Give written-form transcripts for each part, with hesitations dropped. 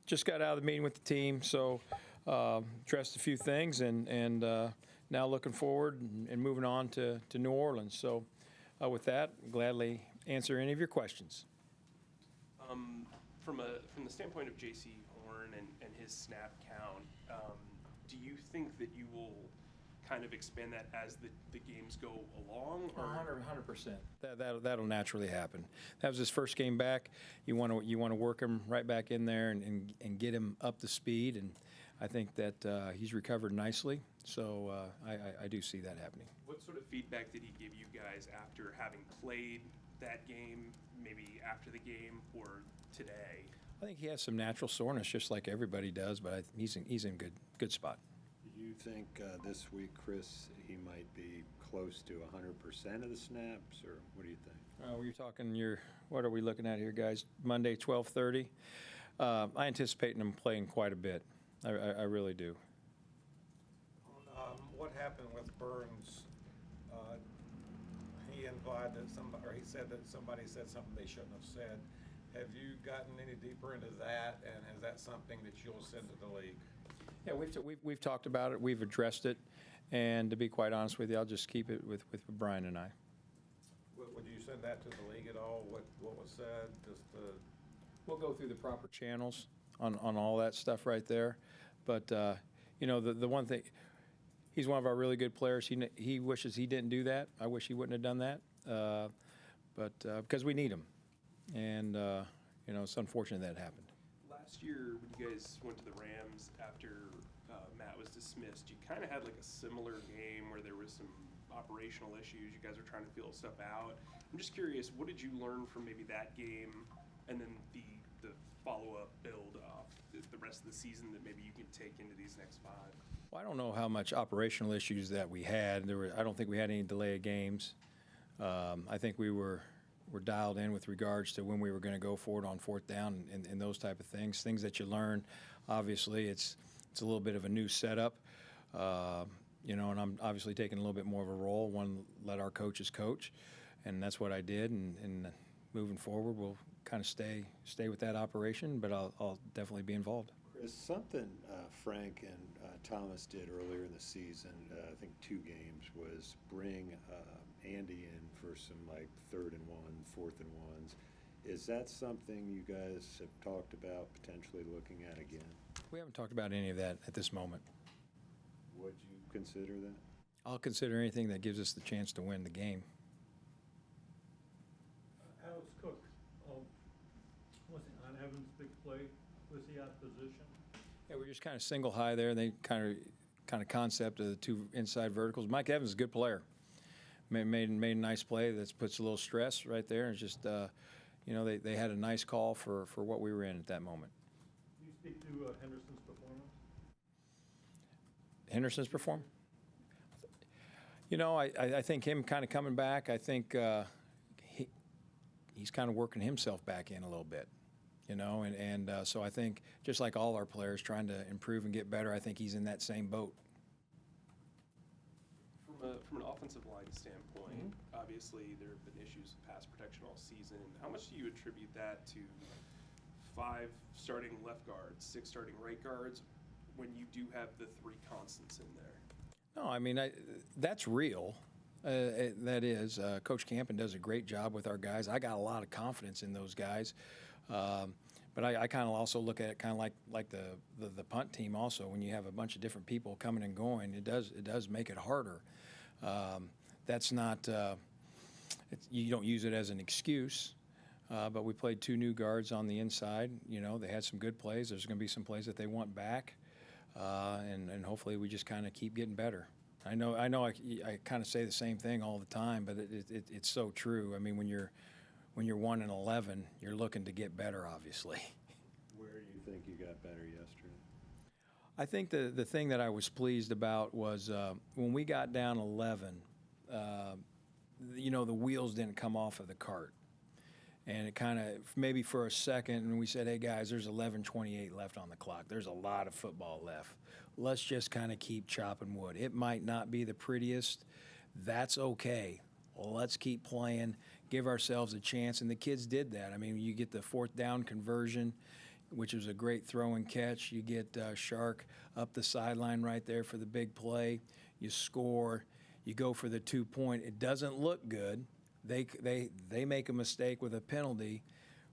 Just got out of the meeting with the team, so addressed a few things, and now looking forward and moving on to New Orleans. So with that, gladly answer any of your questions. From the standpoint of J.C. Horn and his snap count, do you think that you will kind of expand that as the games go along? Or 100%. That'll naturally happen. That was his first game back. You want to work him right back in there and get him up to speed. And I think that he's recovered nicely. So I do see that happening. What sort of feedback did he give you guys after having played that game, maybe after the game or today? I think he has some natural soreness, just like everybody does, but he's in good spot. Do you think this week, Chris, he might be close to 100% of the snaps, or what do you think? You're talking what are we looking at here, guys? Monday, 12:30. I anticipate him playing quite a bit. I really do. What happened with Burns? He implied that he said that somebody said something they shouldn't have said. Have you gotten any deeper into that, and is that something that you'll send to the league? Yeah, we've talked about it. We've addressed it, and to be quite honest with you, I'll just keep it with Brian and I. Would you send that to the league at all? What was said? We'll go through the proper channels on all that stuff right there. But the one thing, he's one of our really good players. He wishes he didn't do that. I wish he wouldn't have done that. But because we need him, and it's unfortunate that happened. Last year, when you guys went to the Rams after Matt was dismissed, you kind of had like a similar game where there was some operational issues. You guys were trying to feel stuff out. I'm just curious, what did you learn from maybe that game and then the follow-up build off the rest of the season that maybe you can take into these next 5? Well, I don't know how much operational issues that we had. I don't think we had any delay of games. I think we were dialed in with regards to when we were going to go forward on fourth down and those type of things that you learn. Obviously, it's a little bit of a new setup, and I'm obviously taking a little bit more of a role. Let our coaches coach, and that's what I did. And moving forward, we'll kind of stay with that operation, but I'll definitely be involved. Chris, something Frank and Thomas did earlier in the season, I think 2 games, was bring Andy in for some like 3rd and 1, 4th and 1s. Is that something you guys have talked about potentially looking at again? We haven't talked about any of that at this moment. Would you consider that? I'll consider anything that gives us the chance to win the game. Alex Cook, was it on Evans' big play? Was he out of position? Yeah, we're just kind of single high there. They kind of concept of the 2 inside verticals. Mike Evans is a good player. Made a nice play that puts a little stress right there. It's just, they had a nice call for what we were in at that moment. Can you speak to Henderson's performance? Henderson's performance? I think him kind of coming back, I think he's kind of working himself back in a little bit, and so I think just like all our players trying to improve and get better, I think he's in that same boat. From an offensive line standpoint, obviously there have been issues with pass protection all season. How much do you attribute that to 5 starting left guards, 6 starting right guards, when you do have the 3 constants in there? No, I mean, that's real. That is. Coach Campen does a great job with our guys. I got a lot of confidence in those guys. But I kind of also look at it kind of like the punt team also. When you have a bunch of different people coming and going, it does make it harder. That's not you don't use it as an excuse. But we played 2 new guards on the inside. They had some good plays. There's going to be some plays that they want back, and hopefully we just kind of keep getting better. I know I kind of say the same thing all the time, but it's so true. I mean, when you're 1-11, you're looking to get better, obviously. Where do you think you got better yesterday? I think the thing that I was pleased about was when we got down 11, the wheels didn't come off of the cart. And it kind of, maybe for a second, and we said, hey, guys, there's 11:28 left on the clock. There's a lot of football left. Let's just kind of keep chopping wood. It might not be the prettiest. That's okay. Well, let's keep playing, give ourselves a chance. And the kids did that. I mean, you get the 4th down conversion. which was a great throw and catch. You get Shark up the sideline right there for the big play. You score. You go for the 2-point. It doesn't look good. They make a mistake with a penalty.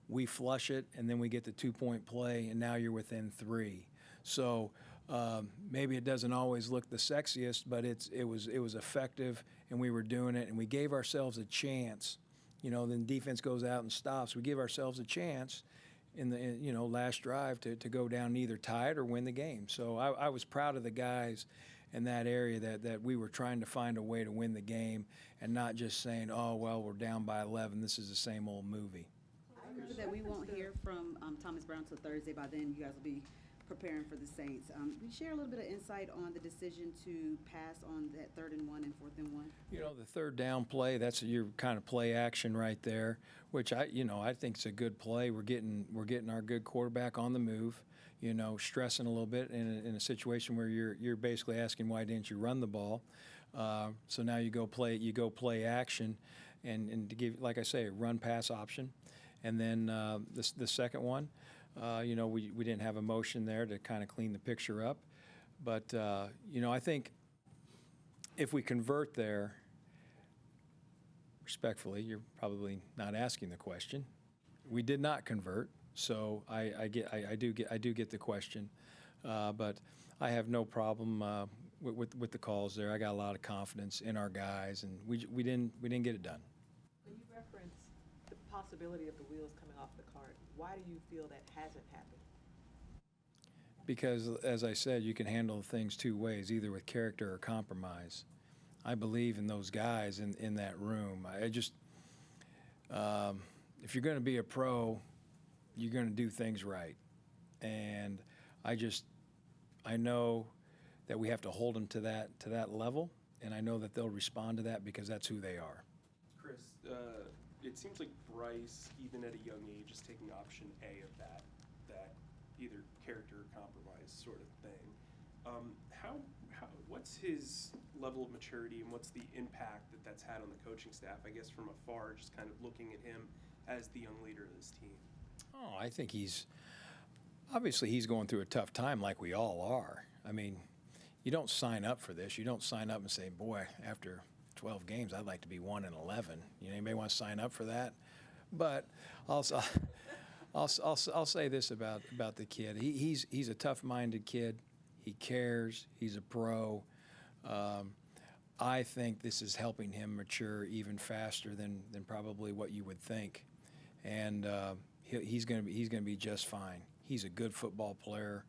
We flush it, and then we get the 2-point play, and now you're within 3. So maybe it doesn't always look the sexiest, but it was effective, and we were doing it, and we gave ourselves a chance. Then defense goes out and stops. We give ourselves a chance in the last drive to go down and either tie it or win the game. So I was proud of the guys in that area that we were trying to find a way to win the game and not just saying, oh, well, we're down by 11. This is the same old movie. I remember that we won't hear from Thomas Brown till Thursday. By then, you guys will be preparing for the Saints. Can you share a little bit of insight on the decision to pass on that 3rd and 1 and 4th and 1? The third down play, that's your kind of play action right there, which I think it's a good play. We're getting our good quarterback on the move, stressing a little bit in a situation where you're basically asking why didn't you run the ball. So now you go play action, and to give, like I say, a run pass option, and then the second one. We didn't have a motion there to kind of clean the picture up. But, I think if we convert there, respectfully, you're probably not asking the question. We did not convert, so I do get the question. But I have no problem with the calls there. I got a lot of confidence in our guys, and we didn't get it done. When you reference the possibility of the wheels coming off the cart, why do you feel that hasn't happened? Because, as I said, you can handle things two ways, either with character or compromise. I believe in those guys in that room. I just, if you're going to be a pro, you're going to do things right. And I know that we have to hold them to that level, and I know that they'll respond to that because that's who they are. Chris, it seems like Bryce, even at a young age, is taking option A of that either character or compromise sort of thing. What's his level of maturity, and what's the impact that's had on the coaching staff, I guess, from afar, just kind of looking at him as the young leader of this team? Oh, I think he's going through a tough time like we all are. I mean, you don't sign up for this. You don't sign up and say, boy, after 12 games, I'd like to be 1-11. Anybody want to sign up for that? But I'll say this about the kid. He's a tough-minded kid. He cares. He's a pro. I think this is helping him mature even faster than probably what you would think, and he's going to be just fine. He's a good football player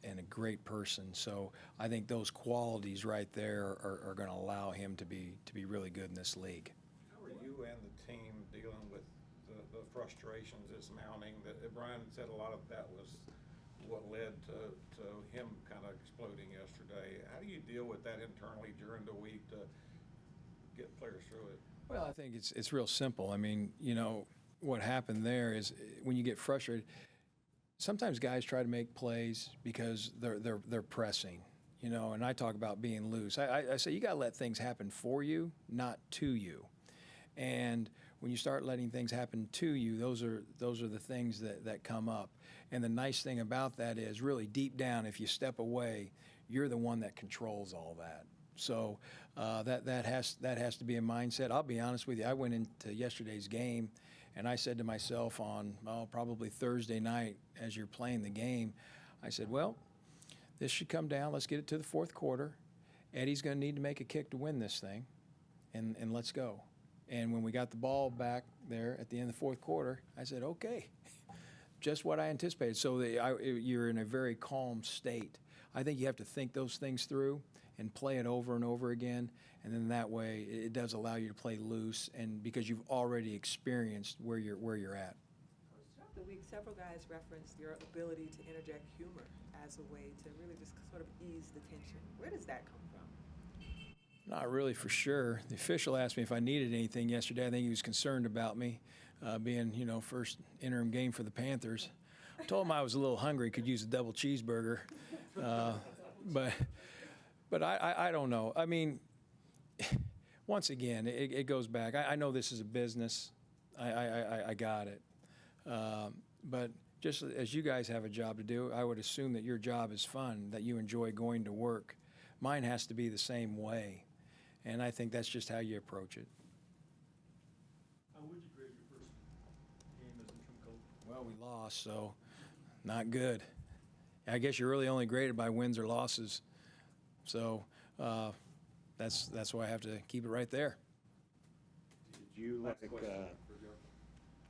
and a great person. So I think those qualities right there are going to allow him to be really good in this league. How are you and the team dealing with the frustrations that's mounting? That Brian said a lot of that was what led to him kind of exploding yesterday. How do you deal with that internally during the week to get players through it? Well, I think it's real simple. I mean, what happened there is when you get frustrated, sometimes guys try to make plays because they're pressing, and I talk about being loose. I say you got to let things happen for you, not to you. And when you start letting things happen to you, those are the things that come up. And the nice thing about that is really deep down, if you step away, you're the one that controls all that. So that has to be a mindset. I'll be honest with you. I went into yesterday's game, and I said to myself on probably Thursday night as you're playing the game, I said, well, this should come down. Let's get it to the fourth quarter. Eddie's going to need to make a kick to win this thing, and let's go. And when we got the ball back there at the end of the fourth quarter, I said, okay, just what I anticipated. So you're in a very calm state. I think you have to think those things through and play it over and over again, and then that way it does allow you to play loose, and because you've already experienced where you're at. Throughout the week, several guys referenced your ability to interject humor as a way to really just sort of ease the tension. Where does that come from? Not really, for sure. The official asked me if I needed anything yesterday. I think he was concerned about me being, first interim game for the Panthers. I told him I was a little hungry, could use a double cheeseburger. But I don't know. I mean, once again, it goes back. I know this is a business. I got it. But just as you guys have a job to do, I would assume that your job is fun, that you enjoy going to work. Mine has to be the same way, and I think that's just how you approach it. How would you grade your first game as interim coach? Well, we lost, so not good. I guess you're really only graded by wins or losses, so that's why I have to keep it right there. Did you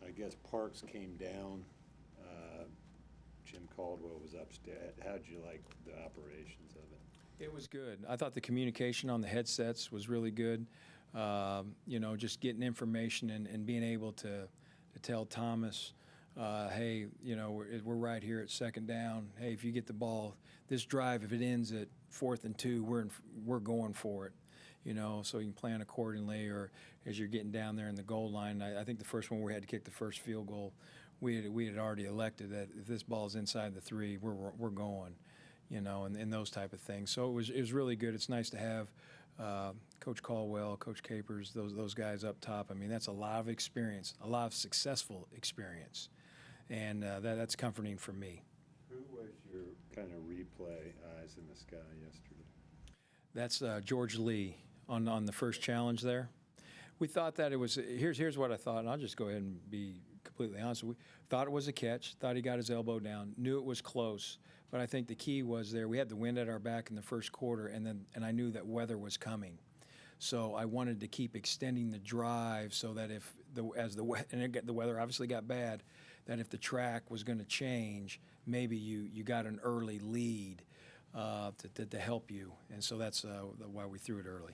I guess Parks came down, Jim Caldwell was upstairs. How'd you like the operations of it? It was good. I thought the communication on the headsets was really good. Just getting information and being able to tell Thomas, hey, we're right here at second down. Hey, if you get the ball, this drive, if it ends at 4th and 2, we're going for it. So you can plan accordingly. Or as you're getting down there in the goal line, I think the first one we had to kick the first field goal, we had already elected that if this ball's inside the 3, we're going. And those type of things. So it was really good. It's nice to have Coach Caldwell, Coach Capers, those guys up top. I mean, that's a lot of experience, a lot of successful experience, and that's comforting for me. Who was your kind of replay eyes in the sky yesterday? That's George Lee on the first challenge there. We thought that it was, here's what I thought, and I'll just go ahead and be completely honest. We thought it was a catch, thought he got his elbow down, knew it was close, but I think the key was there. We had the wind at our back in the first quarter, and I knew that weather was coming. So I wanted to keep extending the drive so that if the weather obviously got bad, that if the track was going to change, maybe you got an early lead to help you. And so that's why we threw it early.